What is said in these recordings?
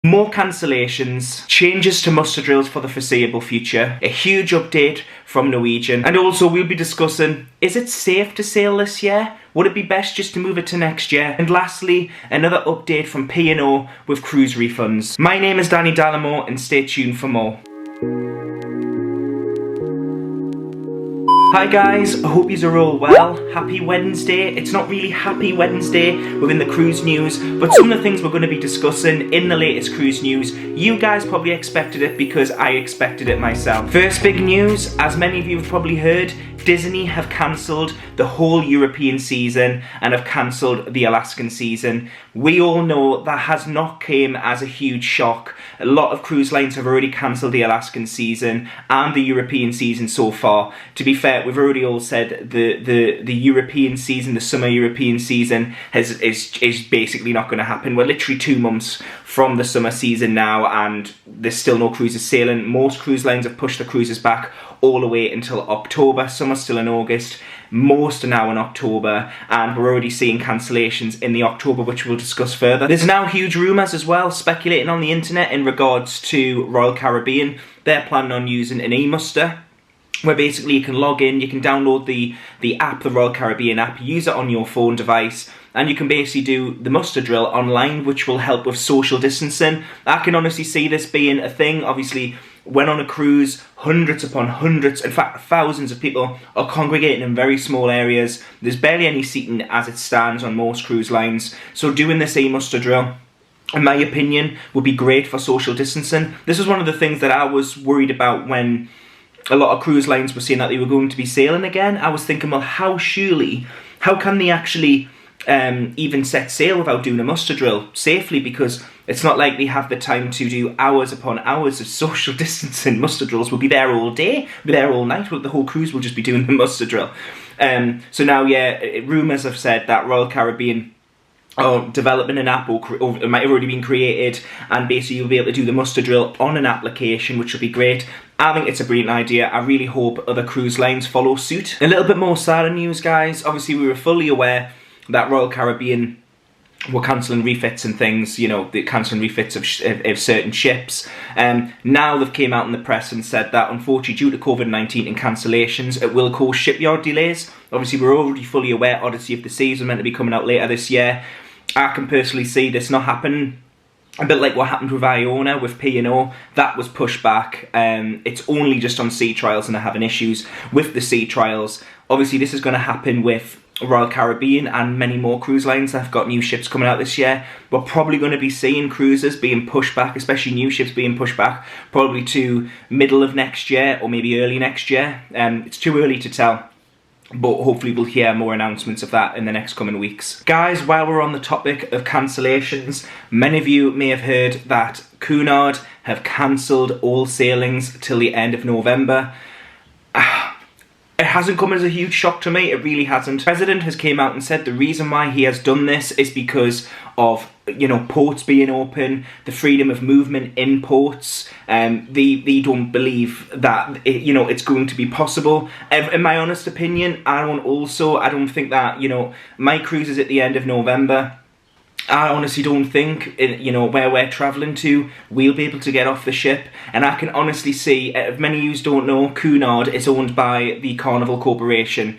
More cancellations, changes to muster drills for the foreseeable future, a huge update from Norwegian, and also we'll be discussing, is it safe to sail this year? Would it be best just to move it to next year? And lastly, another update from P&O with cruise refunds. My name is Danny Dallimore and stay tuned for more. Hi guys, I hope yous are all well. Happy Wednesday. It's not really happy Wednesday within the cruise news, but some of the things we're going to be discussing in the latest cruise news, you guys probably expected it because I expected it myself. First big news, as many of you have probably heard, Disney have cancelled the whole European season and have cancelled the Alaskan season. We all know that has not came as a huge shock. A lot of cruise lines have already cancelled the Alaskan season and the European season so far. To be fair, we've already all said the European season, the summer European season is basically not going to happen. We're literally 2 months from the summer season now and there's still no cruises sailing. Most cruise lines have pushed the cruises back all the way until October. Some are still in August, most are now in October, and we're already seeing cancellations in the October, which we'll discuss further. There's now huge rumours as well speculating on the internet in regards to Royal Caribbean. They're planning on using an e-muster, where basically you can log in, you can download the app, the Royal Caribbean app, use it on your phone device, and you can basically do the muster drill online, which will help with social distancing. I can honestly see this being a thing. Obviously, when on a cruise, hundreds upon hundreds, in fact thousands of people are congregating in very small areas. There's barely any seating as it stands on most cruise lines. So doing this e-muster drill, in my opinion, would be great for social distancing. This is one of the things that I was worried about when a lot of cruise lines were saying that they were going to be sailing again. I was thinking, well, how can they actually even set sail without doing a muster drill safely, because it's not like they have the time to do hours upon hours of social distancing. Muster drills will be there all day, be there all night, but the whole cruise will just be doing the muster drill. So now, yeah, rumours have said that Royal Caribbean are developing an app, or it might have already been created, and basically you'll be able to do the muster drill on an application, which will be great. I think it's a brilliant idea. I really hope other cruise lines follow suit. A little bit more sad news, guys. Obviously, we were fully aware that Royal Caribbean were cancelling refits and things, you know, the cancelling refits of certain ships. Now they've came out in the press and said that unfortunately due to COVID-19 and cancellations, it will cause shipyard delays. Obviously we're already fully aware Odyssey of the Seas are meant to be coming out later this year. I can personally see this not happening. A bit like what happened with Iona, with P&O, that was pushed back. It's only just on sea trials and they're having issues with the sea trials. Obviously this is going to happen with Royal Caribbean and many more cruise lines that have got new ships coming out this year. We're probably going to be seeing cruises being pushed back, especially new ships being pushed back, probably to middle of next year or maybe early next year. It's too early to tell, but hopefully we'll hear more announcements of that in the next coming weeks. Guys, while we're on the topic of cancellations, many of you may have heard that Cunard have cancelled all sailings till the end of November. It hasn't come as a huge shock to me, it really hasn't. The President has came out and said the reason why he has done this is because of, you know, ports being open, the freedom of movement in ports. They don't believe that, it's going to be possible. In my honest opinion, I don't think that, my cruise is at the end of November. I honestly don't think, where we're travelling to, we'll be able to get off the ship. And I can honestly see, if many of you don't know, Cunard is owned by the Carnival Corporation.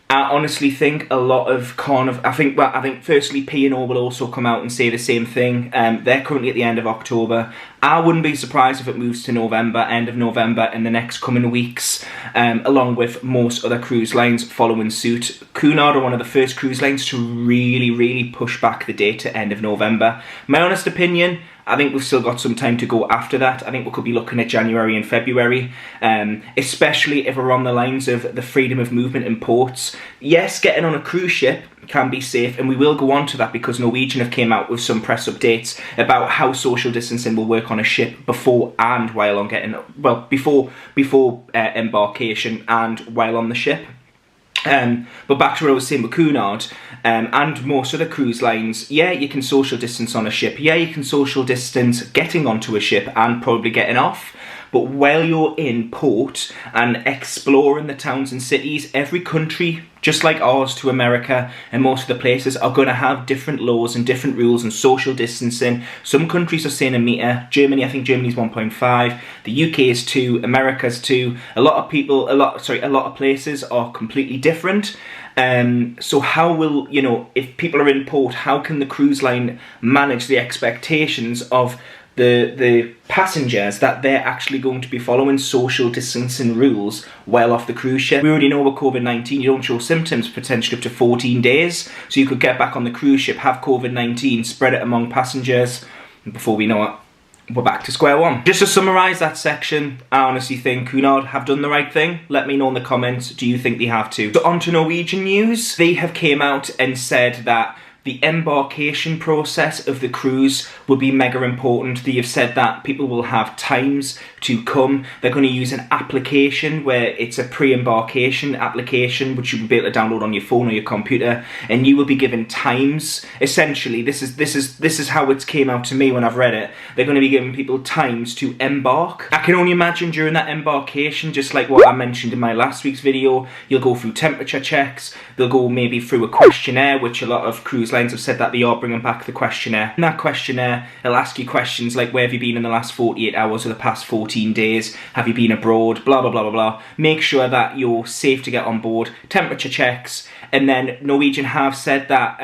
I honestly think a lot of I think firstly P&O will also come out and say the same thing. They're currently at the end of October. I wouldn't be surprised if it moves to November, end of November in the next coming weeks, along with most other cruise lines following suit. Cunard are one of the first cruise lines to really push back the date to end of November. My honest opinion, I think we've still got some time to go after that. I think we could be looking at January and February, especially if we're on the lines of the freedom of movement in ports. Yes, getting on a cruise ship can be safe, and we will go on to that because Norwegian have came out with some press updates about how social distancing will work on a ship before and while on before embarkation and while on the ship. But back to what I was saying with Cunard and most other cruise lines, yeah, you can social distance on a ship. Yeah, you can social distance getting onto a ship and probably getting off. but while you're in port and exploring the towns and cities, every country, just like ours to America and most of the places, are going to have different laws and different rules and social distancing. Some countries are saying 1 metre. Germany, I think Germany's 1.5. The UK is 2. America's 2. A lot of places are completely different. So how will, if people are in port, how can the cruise line manage the expectations of the passengers that they're actually going to be following social distancing rules while off the cruise ship? We already know with COVID-19, you don't show symptoms potentially up to 14 days. So you could get back on the cruise ship, have COVID-19, spread it among passengers, and before we know it, we're back to square one. Just to summarise that section, I honestly think Cunard have done the right thing. Let me know in the comments, do you think they have to? So on to Norwegian news. They have came out and said that the embarkation process of the cruise will be mega important. They have said that people will have times to come. They're going to use an application where it's a pre-embarkation application which you will be able to download on your phone or your computer, and you will be given times. Essentially, this is how it came out to me when I've read it. They're going to be giving people times to embark. I can only imagine during that embarkation, just like what I mentioned in my last week's video, you'll go through temperature checks. They'll go maybe through a questionnaire, which a lot of cruise lines have said that they are bringing back the questionnaire. In that questionnaire, it'll ask you questions like, where have you been in the last 48 hours or the past 14 days? Have you been abroad? Blah, blah, blah, blah, blah. Make sure that you're safe to get on board. Temperature checks. And then Norwegian have said that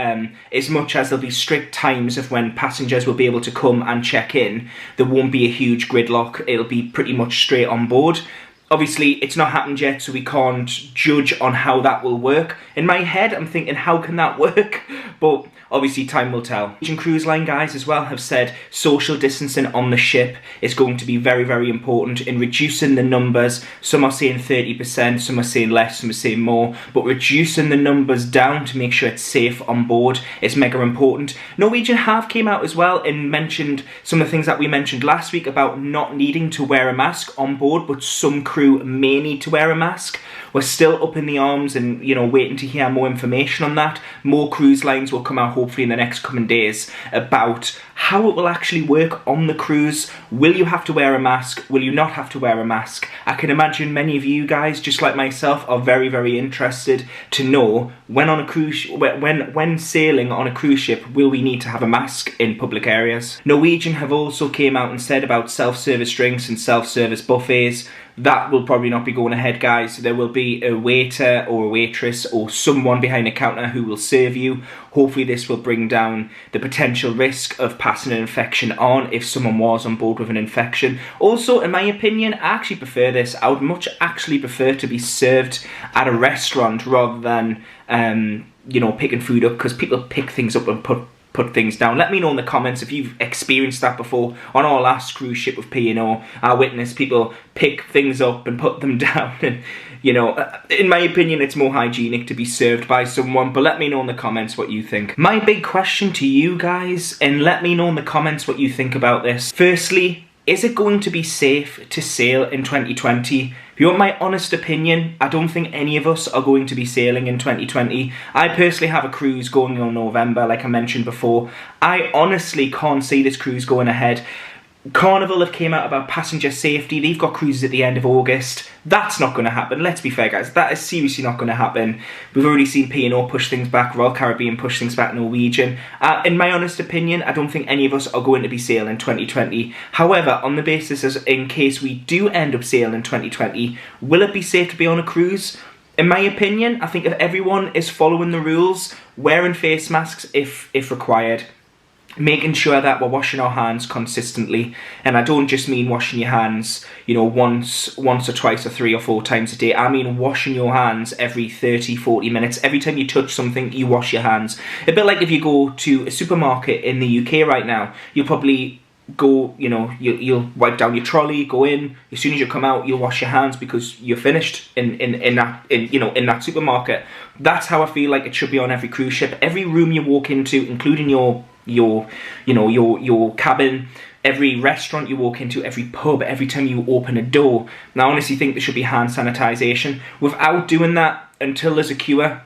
as much as there'll be strict times of when passengers will be able to come and check in, there won't be a huge gridlock. It'll be pretty much straight on board. Obviously, it's not happened yet, so we can't judge on how that will work. In my head, I'm thinking, how can that work? But obviously, time will tell. Norwegian Cruise Line guys as well have said social distancing on the ship is going to be very, very important in reducing the numbers. Some are saying 30%, some are saying less, some are saying more. But reducing the numbers down to make sure it's safe on board is mega important. Norwegian have came out as well and mentioned some of the things that we mentioned last week about not needing to wear a mask on board, but some crew may need to wear a mask. We're still up in the arms and, waiting to hear more information on that. More cruise lines will come out hopefully in the next coming days about how it will actually work on the cruise. Will you have to wear a mask? Will you not have to wear a mask? I can imagine many of you guys, just like myself, are very, very interested to know when on a cruise, when sailing on a cruise ship, will we need to have a mask in public areas? Norwegian have also came out and said about self-service drinks and self-service buffets. That will probably not be going ahead, guys. There will be a waiter or a waitress or someone behind a counter who will serve you. Hopefully this will bring down the potential risk of passing an infection on if someone was on board with an infection. Also, in my opinion, I actually prefer this. I would much actually prefer to be served at a restaurant rather than, picking food up, because people pick things up and put things down. Let me know in the comments if you've experienced that before. On our last cruise ship with P&O, I witnessed people pick things up and put them down, and in my opinion it's more hygienic to be served by someone. But let me know in the comments what you think. My big question to you guys, and let me know in the comments what you think about this. Firstly, is it going to be safe to sail in 2020? If you want my honest opinion, I don't think any of us are going to be sailing in 2020. I personally have a cruise going on November, like I mentioned before. I honestly can't see this cruise going ahead. Carnival have came out about passenger safety. They've got cruises at the end of August. That's not going to happen. Let's be fair, guys. That is seriously not going to happen. We've already seen P&O push things back, Royal Caribbean push things back, Norwegian. In my honest opinion, I don't think any of us are going to be sailing in 2020. However, on the basis as in case we do end up sailing in 2020, will it be safe to be on a cruise? In my opinion, I think if everyone is following the rules, wearing face masks if required, making sure that we're washing our hands consistently, and I don't just mean washing your hands, once or twice or 3 or 4 times a day. I mean washing your hands every 30-40 minutes. Every time you touch something, you wash your hands. A bit like if you go to a supermarket in the UK right now, you'll probably go, you'll wipe down your trolley, go in. As soon as you come out, you'll wash your hands because you're finished in that supermarket. That's how I feel like it should be on every cruise ship. Every room you walk into, including your cabin, every restaurant you walk into, every pub, every time you open a door. Now, I honestly think there should be hand sanitisation. Without doing that, until there's a cure,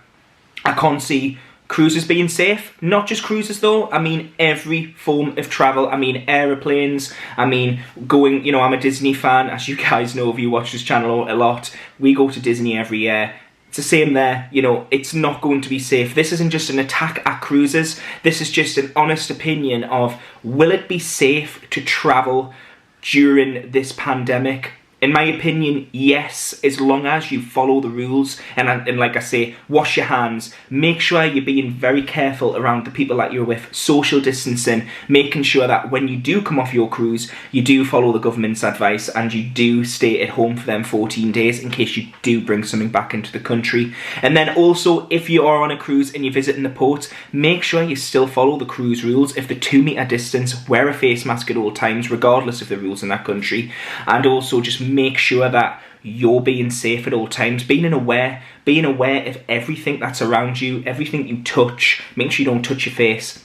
I can't see cruisers being safe. Not just cruisers though, I mean every form of travel. I mean aeroplanes, I mean going, you know, I'm a Disney fan, as you guys know if you watch this channel a lot. We go to Disney every year. It's the same there, you know, it's not going to be safe. This isn't just an attack at cruisers, this is just an honest opinion of, will it be safe to travel during this pandemic? In my opinion, yes, as long as you follow the rules and like I say, wash your hands. Make sure you're being very careful around the people that you're with, social distancing, making sure that when you do come off your cruise, you do follow the government's advice and you do stay at home for them 14 days in case you do bring something back into the country. And then also, if you are on a cruise and you're visiting the port, make sure you still follow the cruise rules. If the 2-metre distance, wear a face mask at all times, regardless of the rules in that country. And also just make sure that you're being safe at all times, being aware of everything that's around you, everything you touch. Make sure you don't touch your face.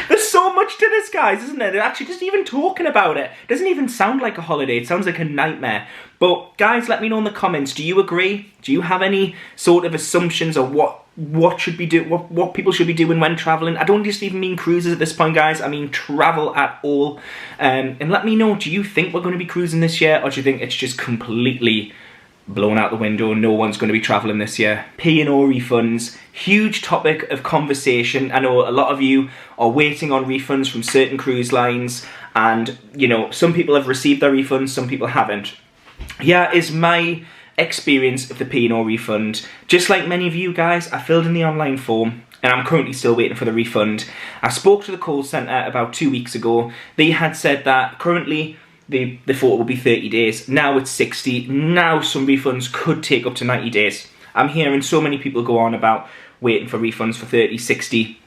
There's so much to this, guys, isn't there? Actually, just even talking about it doesn't even sound like a holiday. It sounds like a nightmare. But guys, let me know in the comments. Do you agree? Do you have any sort of assumptions of what should be what people should be doing when traveling? I don't just even mean cruises at this point, guys. I mean travel at all. And let me know. Do you think we're going to be cruising this year, or do you think it's just completely blown out the window and no one's going to be traveling this year? P&O refunds, huge topic of conversation. I know a lot of you are waiting on refunds from certain cruise lines, and you know, some people have received their refunds, some people haven't. Here is my experience of the P&O refund. Just like many of you guys, I filled in the online form and I'm currently still waiting for the refund. I spoke to the call centre about 2 weeks ago. They had said that currently they thought it would be 30 days. Now it's 60. Now some refunds could take up to 90 days. I'm hearing so many people go on about waiting for refunds for 30, 60.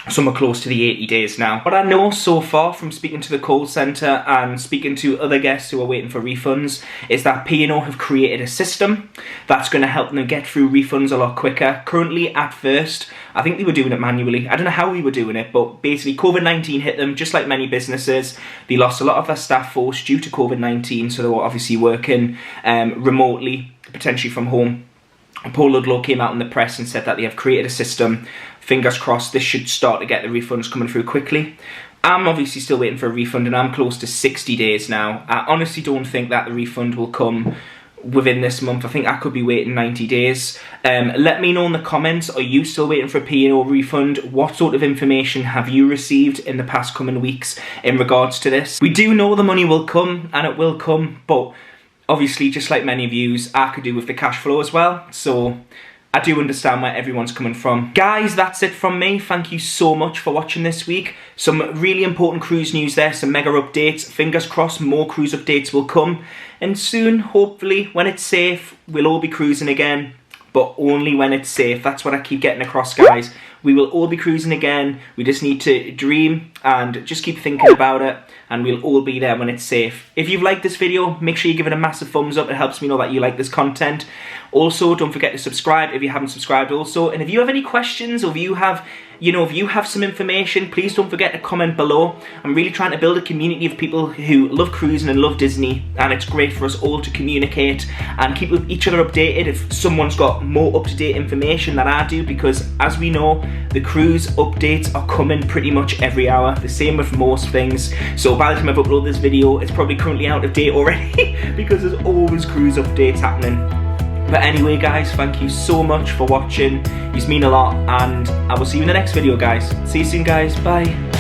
Some are close to the 80 days now. What I know so far from speaking to the call centre and speaking to other guests who are waiting for refunds is that P&O have created a system that's going to help them get through refunds a lot quicker. Currently, at first, I think they were doing it manually. I don't know how we were doing it, but basically COVID-19 hit them just like many businesses. They lost a lot of their staff force due to COVID-19, so they were obviously working remotely, potentially from home. Paul Ludlow came out in the press and said that they have created a system. Fingers crossed this should start to get the refunds coming through quickly. I'm obviously still waiting for a refund and I'm close to 60 days now. I honestly don't think that the refund will come within this month. I think I could be waiting 90 days. Let me know in the comments, are you still waiting for a P&O refund? What sort of information have you received in the past coming weeks in regards to this? We do know the money will come and it will come, but obviously, just like many of yous, I could do with the cash flow as well, so I do understand where everyone's coming from. Guys, that's it from me. Thank you so much for watching this week. Some really important cruise news there, some mega updates. Fingers crossed more cruise updates will come. And soon, hopefully, when it's safe, we'll all be cruising again. But only when it's safe. That's what I keep getting across, guys. We will all be cruising again. We just need to dream and just keep thinking about it, and we'll all be there when it's safe. If you've liked this video, make sure you give it a massive thumbs up. It helps me know that you like this content. Also, don't forget to subscribe if you haven't subscribed also. And if you have any questions, or if you have, if you have some information, please don't forget to comment below. I'm really trying to build a community of people who love cruising and love Disney, and it's great for us all to communicate and keep each other updated if someone's got more up-to-date information than I do, because as we know, the cruise updates are coming pretty much every hour, the same with most things. So by the time I've uploaded this video, it's probably currently out of date already because there's always cruise updates happening. But anyway, guys, thank you so much for watching. You mean a lot, and I will see you in the next video, guys. See you soon, guys. Bye.